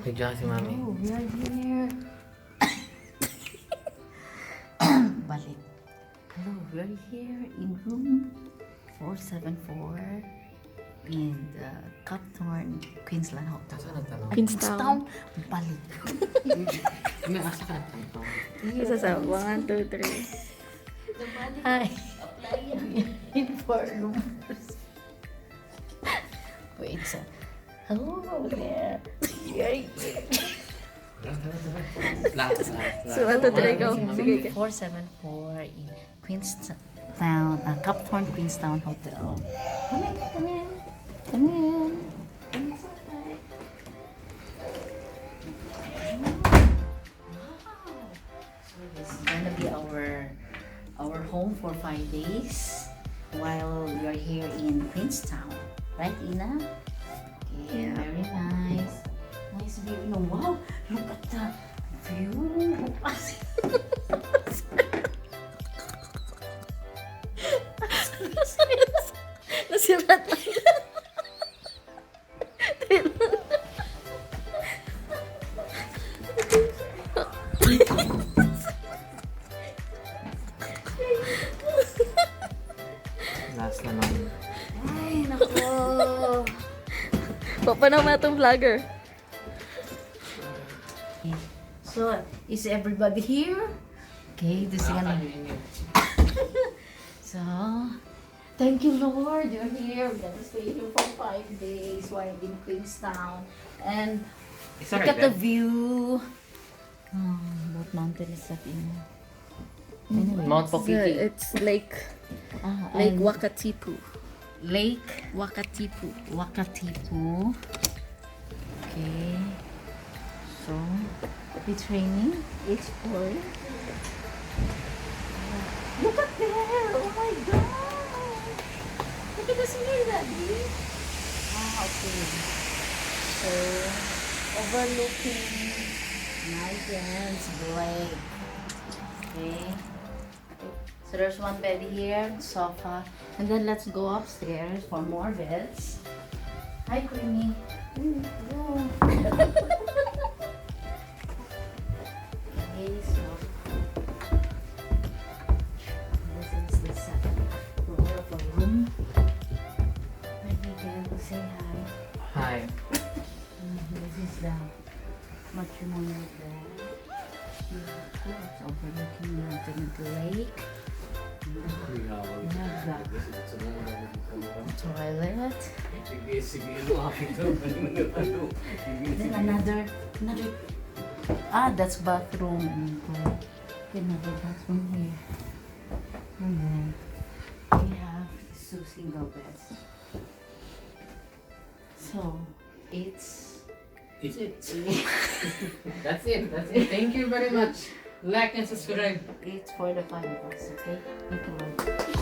Bigyan si Mami. Oh, we are here. Balik. Hello, we are here in room 474 in the Copthorne, Queenstown Hotel. Saan nagtanong? Queenstown. Balik. May asa ka nagtanong. Isa sa 1, 2, 3. Hi. In 4 rooms. Wait, so. Hello there. We are here. Lahat. So, 1, 2, 3, go. Sige, Room 474 in Queenstown, Copthorne, Queenstown Hotel. Come in, come in, come in. Come inside. Wow. So this is gonna be our home for 5 days while we are here in Queenstown, right, Ina? Okay, Yeah. very nice. Nice view. No, wow, look at the view. Nasira tayo. Last naman. Ay, nako. Paano mo itong vlogger? So, is everybody here? Okay, this is gonna... So, thank you, Lord. You're here. We're gonna stay here for 5 days while in Queenstown. And It's look alright at the then. view. Oh, what mountain is that in? Anyway. Mount Popiti. It's Lake and Wakatipu. Lake Wakatipu. Wakatipu. Okay. So, it's raining. It's pouring. Look at there! Oh my god! Look at the scenery, Daddy. Ah, okay. So, overlooking Nightingale's Lake. Okay. So there's one bed here, sofa, and then let's go upstairs for more beds. Hi, Creamy. Okay, so this is the second floor of a room. Maybe can say hi. Hi. This is the matrimonial bed. It's overlooking the lake. We have the toilet. Then another, that's bathroom. Another bathroom here. And then we have two single beds. So, it's That's it. Thank you very much. Like and subscribe. it's for the 5 of us, okay? Thank you, Lord.